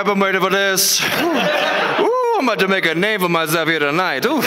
been waiting for this. Ooh, I'm about to make a name for myself here tonight. Ooh.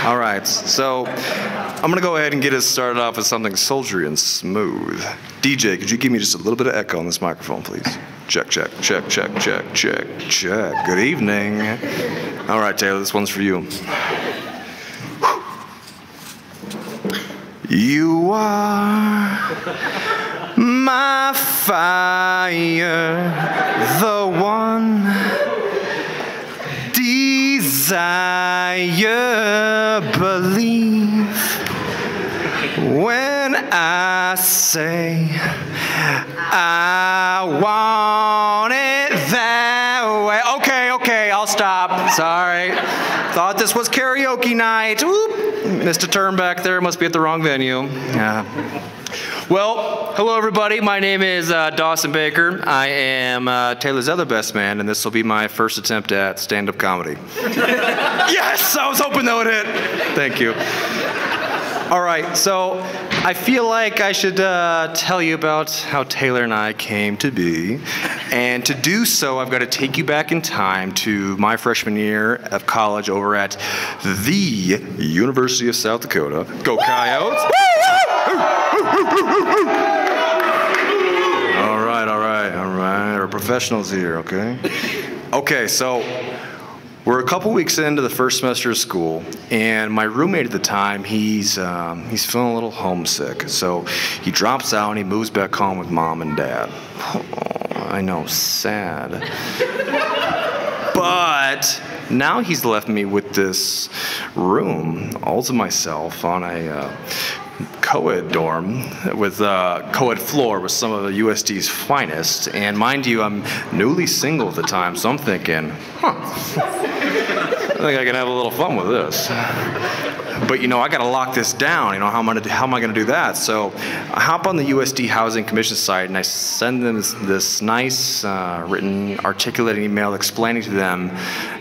All right, so I'm gonna go ahead and get us started off with something sultry and smooth. DJ, could you give me just a little bit of echo on this microphone, please? Check, check, check, check, check, check, check. Good evening. All right, Taylor, this one's for you. You are my fire, the one desire, believe when I say I want it that way. Okay, I'll stop. Sorry. Thought this was karaoke night. Oop. Missed a turn back there. Must be at the wrong venue. Yeah. Well, hello everybody. My name is Dawson Baker. I am Taylor's other best man, and this will be my first attempt at stand-up comedy. Yes! I was hoping that would hit. Thank you. All right, so I feel like I should tell you about how Taylor and I came to be. And to do so, I've got to take you back in time to my freshman year of college over at the University of South Dakota. Go Coyotes! All right. We're professionals here, okay? Okay, so we're a couple weeks into the first semester of school, and my roommate at the time, he's feeling a little homesick. So he drops out and he moves back home with mom and dad. Oh, I know, sad. But now he's left me with this room all to myself on a co-ed dorm with a co-ed floor with some of the USD's finest. And mind you, I'm newly single at the time, so I'm thinking, I think I can have a little fun with this. But you know, I gotta lock this down. You know, how am I gonna do that? So I hop on the USD Housing Commission site and I send them this nice written, articulated email explaining to them,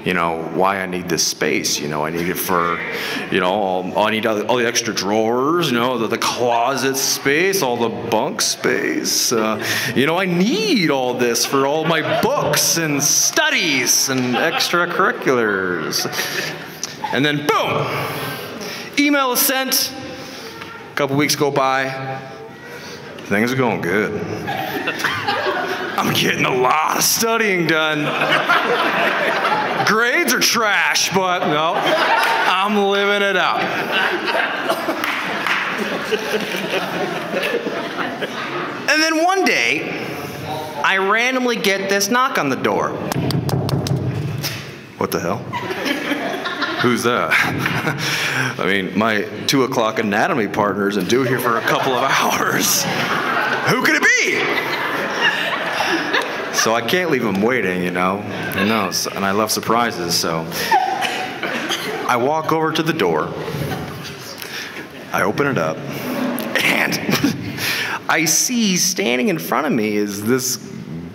you know, why I need this space. You know, I need it for, you know, I need all the extra drawers, you know, the closet space, all the bunk space. You know, I need all this for all my books and studies and extracurriculars. And then boom! Email is sent. A couple weeks go by. Things are going good. I'm getting a lot of studying done. Grades are trash, but no, I'm living it up. And then one day, I randomly get this knock on the door. What the hell? Who's that? I mean, my 2 o'clock anatomy partner's and due here for a couple of hours. Who could it be? So I can't leave him waiting, you know. And I love surprises, so I walk over to the door. I open it up, and I see standing in front of me is this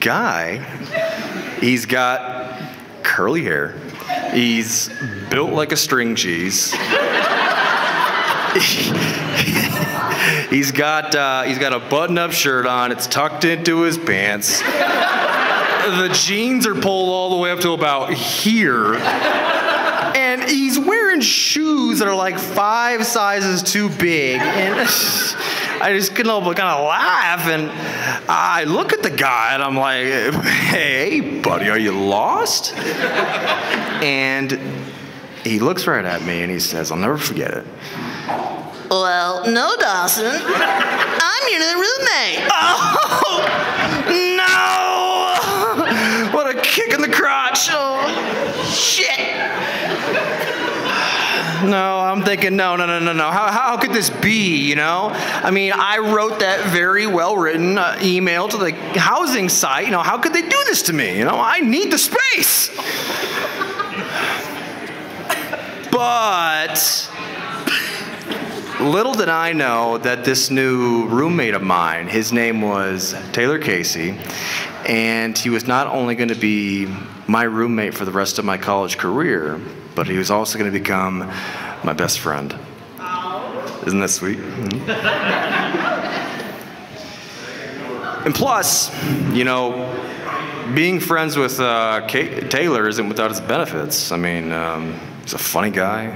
guy. He's got curly hair. He's built like a string cheese. He's got a button-up shirt on. It's tucked into his pants. The jeans are pulled all the way up to about here. And he's wearing shoes that are like 5 sizes too big. And I just couldn't help but kind of laugh. And I look at the guy and I'm like, hey, buddy, are you lost? And he looks right at me and he says, I'll never forget it. Well, no, Dawson. I'm your new roommate. Oh, no! What a kick in the crotch. Oh, shit. No, I'm thinking, no. How could this be, you know? I mean, I wrote that very well-written email to the housing site. You know, how could they do this to me? You know, I need the space. But little did I know that this new roommate of mine, his name was Taylor Casey, and he was not only going to be my roommate for the rest of my college career, but he was also going to become my best friend. Isn't that sweet? Mm-hmm. And plus, you know, being friends with Taylor isn't without its benefits. I mean, he's a funny guy.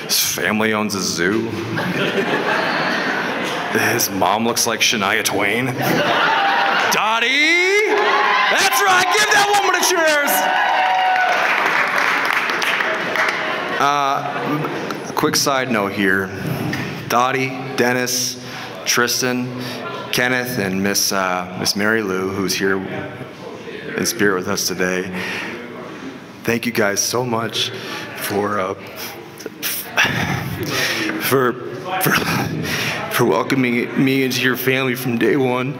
His family owns a zoo. His mom looks like Shania Twain. Dottie! That's right, give that woman a cheers! Quick side note here. Dottie, Dennis, Tristan, Kenneth, and Miss Mary Lou, who's here in spirit with us today. Thank you guys so much for welcoming me into your family from day one.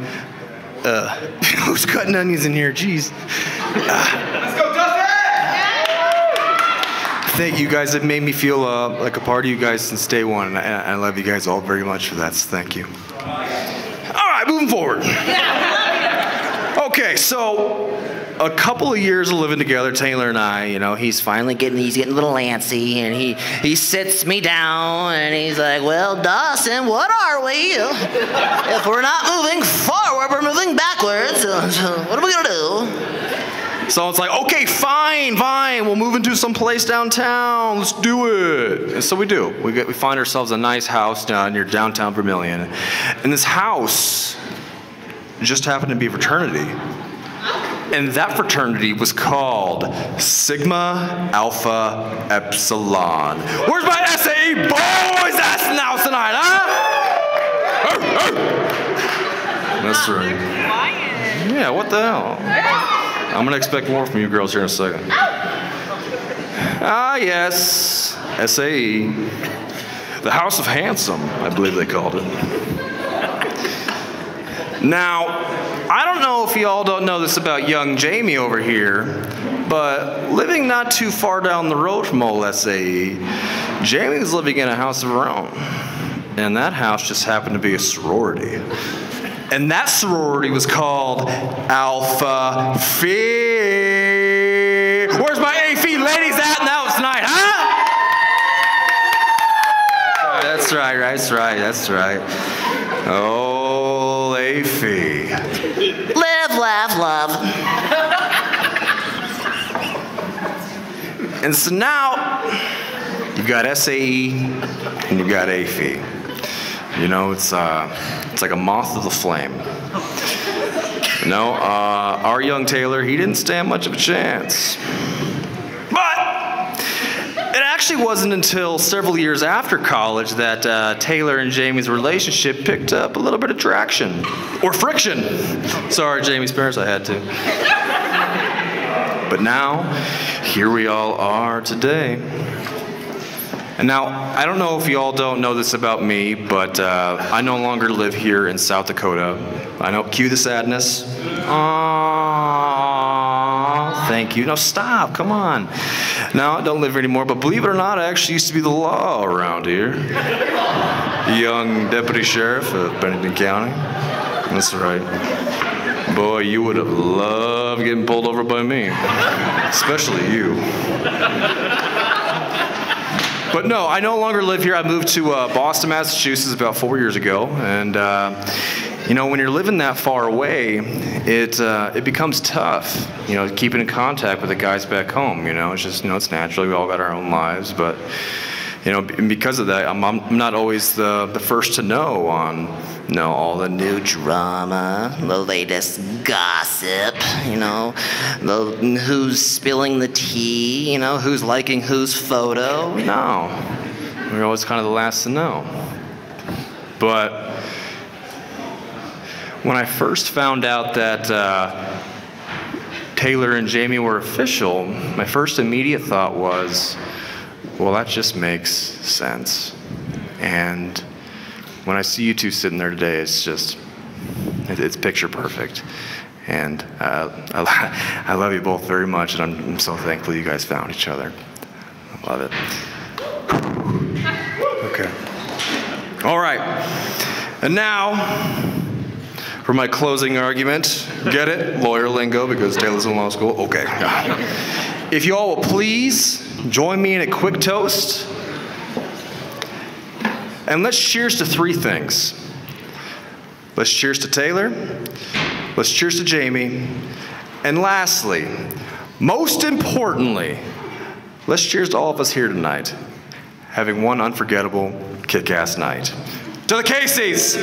Who's cutting onions in here? Jeez. Let's go, Dustin! Thank you guys. It made me feel like a part of you guys since day one, and I love you guys all very much for that. So thank you. All right, moving forward. Okay, so a couple of years of living together, Taylor and I, you know, he's getting a little antsy, and he sits me down, and he's like, well, Dawson, what are we? If we're not moving forward, we're moving backwards. So what are we going to do? So it's like, okay, fine, we'll move into some place downtown. Let's do it. And so we do. We find ourselves a nice house down near downtown Vermilion. And this house just happened to be a fraternity. And that fraternity was called Sigma Alpha Epsilon. Where's my SAE boys asking out tonight, huh? That's right. Yeah, what the hell? I'm gonna expect more from you girls here in a second. Ah, yes, SAE. The House of Handsome, I believe they called it. Now, I don't know if y'all don't know this about young Jamie over here, but living not too far down the road from old SAE, Jamie was living in a house of her own. And that house just happened to be a sorority. And that sorority was called Alpha Phi. Where's my A Phi ladies at now tonight, huh? That's right. Oh, A Phi. Live, laugh, love. And so now, you've got SAE and you've got A Phi. You know, it's like a moth to the flame. You know, our young Taylor, he didn't stand much of a chance. But it actually wasn't until several years after college that Taylor and Jamie's relationship picked up a little bit of traction. Or friction. Sorry, Jamie's parents, I had to. But now, here we all are today. And now, I don't know if you all don't know this about me, but I no longer live here in South Dakota. I know, cue the sadness. Aww, thank you. No, stop, come on. No, I don't live here anymore, but believe it or not, I actually used to be the law around here. Young deputy sheriff of Bennington County. That's right. Boy, you would have loved getting pulled over by me. Especially you. But no, I no longer live here. I moved to Boston, Massachusetts about 4 years ago. And, you know, when you're living that far away, it becomes tough, you know, keeping in contact with the guys back home. You know, it's just, you know, it's natural. We all got our own lives. But, you know, and because of that, I'm not always the first to know on, you know, all the new drama, the latest gossip, you know, who's spilling the tea, you know, who's liking whose photo. No, we're always kind of the last to know. But when I first found out that Taylor and Jamie were official, my first immediate thought was, well, that just makes sense. And when I see you two sitting there today, it's picture perfect. And I love you both very much, and I'm so thankful you guys found each other. I love it. Okay. All right. And now, for my closing argument. Get it? Lawyer lingo, because Taylor's in law school. Okay. If you all will please join me in a quick toast. And let's cheers to three things. Let's cheers to Taylor. Let's cheers to Jamie. And lastly, most importantly, let's cheers to all of us here tonight, having one unforgettable, kick-ass night. To the Caseys!